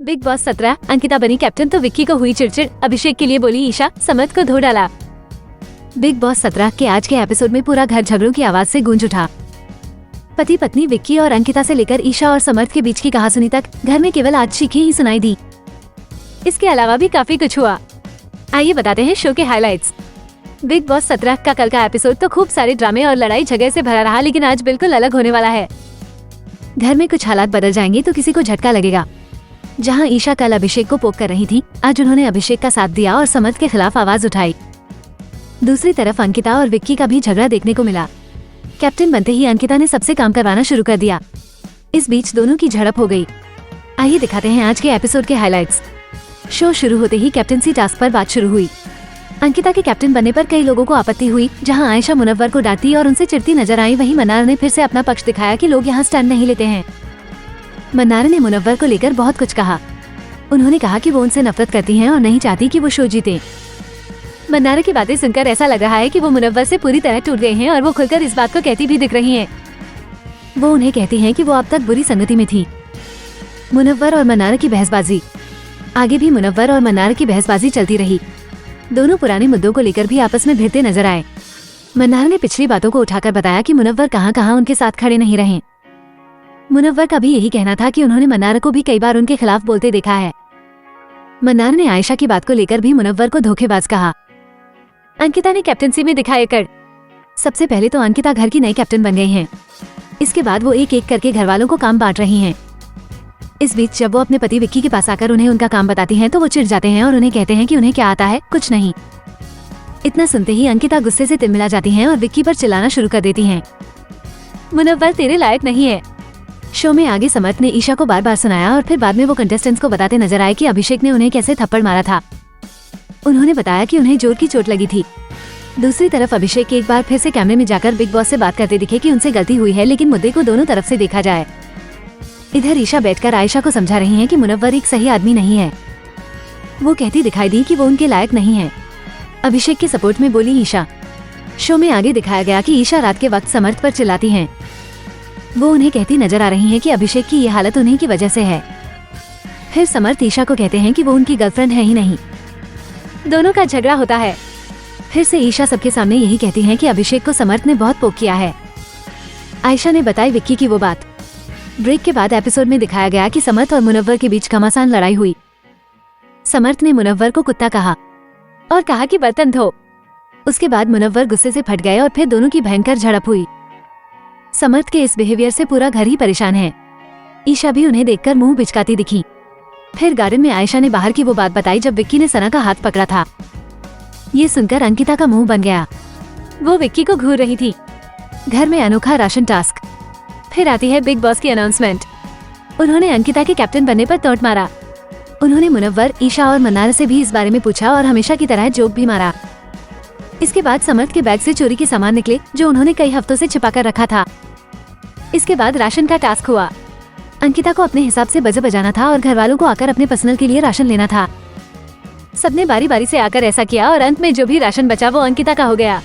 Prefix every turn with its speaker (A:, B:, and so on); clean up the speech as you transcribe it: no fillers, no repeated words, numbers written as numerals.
A: Big boss 17 Ankita बनी captain तो विक्की को हुई चिड़चिड़। अभिषेक के लिए बोली ईशा, समर्थ को धो डाला। बिग बॉस 17 के आज के एपिसोड में पूरा घर झगड़ों की आवाज से गूंज उठा। पति पत्नी विक्की और अंकिता से लेकर ईशा और समर्थ के बीच की कहासुनी तक घर में केवल आज चीखें ही सुनाई दी। इसके अलावा भी काफी कुछ हुआ। आइए बताते हैं शो के हाइलाइट्स। बिग बॉस 17 का कल का एपिसोड तो खूब सारे ड्रामे और लड़ाई झगड़े से भरा रहा, लेकिन आज बिल्कुल अलग होने वाला है। घर में कुछ हालात बदल जाएंगे तो किसी को झटका लगेगा। जहां ईशा कल अभिषेक को पोक कर रही थी, आज उन्होंने अभिषेक का साथ दिया और समर्थ के खिलाफ आवाज उठाई। दूसरी तरफ अंकिता और विक्की का भी झगड़ा देखने को मिला। कैप्टन बनते ही अंकिता ने सबसे काम करवाना शुरू कर दिया। इस बीच दोनों की झड़प हो गई। आइए दिखाते हैं आज के एपिसोड के हाइलाइट्स। शो शुरू होते ही कैप्टनसी टास्क पर बात शुरू हुई। अंकिता के कैप्टन बनने पर कई लोगों को आपत्ति हुई। जहां आयशा मुनव्वर को डांटती और उनसे चिढ़ती नजर आई, वहीं मन्नार ने फिर से अपना पक्ष दिखाया कि लोग यहां स्टैंड नहीं लेते हैं। मन्नार ने मुनव्वर को लेकर बहुत कुछ कहा। उन्होंने कहा कि वो उनसे नफरत करती हैं और नहीं चाहती कि वो शो जीते। मन्नार की बातें सुनकर ऐसा लग रहा है कि वो मुनव्वर से पूरी तरह टूट गए हैं और वो खुलकर इस बात को कहती भी दिख रही हैं। वो उन्हें कहती हैं कि वो अब तक बुरी संगति में थी। मुनव्वर और मन्नार की बहसबाजी। आगे भी मुनव्वर और मन्नार की बहसबाजी चलती रही। दोनों पुराने मुद्दों को लेकर भी आपस में भिड़ते नजर आए। मन्नार ने पिछली बातों को उठाकर बताया कि मुनव्वर कहां उनके साथ खड़े नहीं रहे। मुनव्वर का भी यही कहना था कि उन्होंने मन्नार को भी कई बार उनके खिलाफ बोलते देखा है। मन्नार ने आयशा की बात को लेकर भी मुनव्वर को धोखेबाज कहा। अंकिता ने कैप्टनसी में दिखाए कर। सबसे पहले तो अंकिता घर की नई कैप्टन बन गई हैं। इसके बाद वो एक एक करके घर वालों को काम बांट रही हैं। इस बीच जब वो अपने पति विक्की के पास आकर उन्हें उनका काम बताती हैं तो वो चिढ़ जाते हैं और उन्हें कहते हैं कि उन्हें क्या आता है, कुछ नहीं। इतना सुनते ही अंकिता गुस्से से तिलमिला जाती हैं और विक्की पर चिल्लाना शुरू कर देती हैं। मुनव्वर तेरे लायक नहीं है। शो में आगे समर्थ ने ईशा को बार बार सुनाया और फिर बाद में वो कंटेस्टेंट्स को बताते नजर आए कि अभिषेक ने उन्हें कैसे थप्पड़ मारा था। उन्होंने बताया कि उन्हें जोर की चोट लगी थी। दूसरी तरफ अभिषेक एक बार फिर से कैमरे में जाकर बिग बॉस से बात करते दिखे कि उनसे गलती हुई है, लेकिन मुद्दे को दोनों तरफ से देखा जाए। इधर ईशा बैठकर आयशा को समझा रही हैं कि मुनव्वर एक सही आदमी नहीं है। वो कहती दिखाई दी कि वो उनके लायक नहीं है। अभिषेक के सपोर्ट में बोली ईशा। शो में आगे दिखाया गया कि ईशा रात के वक्त समर्थ पर चिल्लाती हैं। वो उन्हें कहती नजर आ रही हैं कि अभिषेक की ये हालत उन्हीं की वजह से है। फिर समर्थ ईशा को कहते हैं कि वो उनकी गर्लफ्रेंड है ही नहीं। दोनों का झगड़ा होता है। फिर से ईशा सबके सामने यही कहती हैं कि अभिषेक को समर्थ ने बहुत पोक किया है। आयशा ने बताई विक्की की वो बात। ब्रेक के बाद एपिसोड में दिखाया गया कि समर्थ और मुनव्वर के बीच घमासान लड़ाई हुई। समर्थ ने मुनव्वर को कुत्ता कहा और कहा कि बर्तन धो। उसके बाद मुनव्वर गुस्से से फट गए और फिर दोनों की भयंकर झड़प हुई। समर्थ के इस बिहेवियर से पूरा घर ही परेशान है। ईशा भी उन्हें देखकर मुंह बिचकाती दिखी। फिर गार्डन में आयशा ने बाहर की वो बात बताई जब विक्की ने सना का हाथ पकड़ा था। ये सुनकर अंकिता का मुंह बन गया। वो विक्की को घूर रही थी। घर में अनोखा राशन टास्क। फिर आती है बिग बॉस की अनाउंसमेंट। उन्होंने अंकिता के कैप्टन बनने पर तोट मारा। उन्होंने मुनव्वर, ईशा और मन्नार से भी इस बारे में पूछा और हमेशा की तरह जोक भी मारा। इसके बाद समर्थ के बैग से चोरी के सामान निकले जो उन्होंने कई हफ्तों से छिपा कर रखा था। इसके बाद राशन का टास्क हुआ। अंकिता को अपने हिसाब से बजे बजाना था और घर वालों को आकर अपने पर्सनल के लिए राशन लेना था। सबने बारी बारी से आकर ऐसा किया और अंत में जो भी राशन बचा वो अंकिता का हो गया।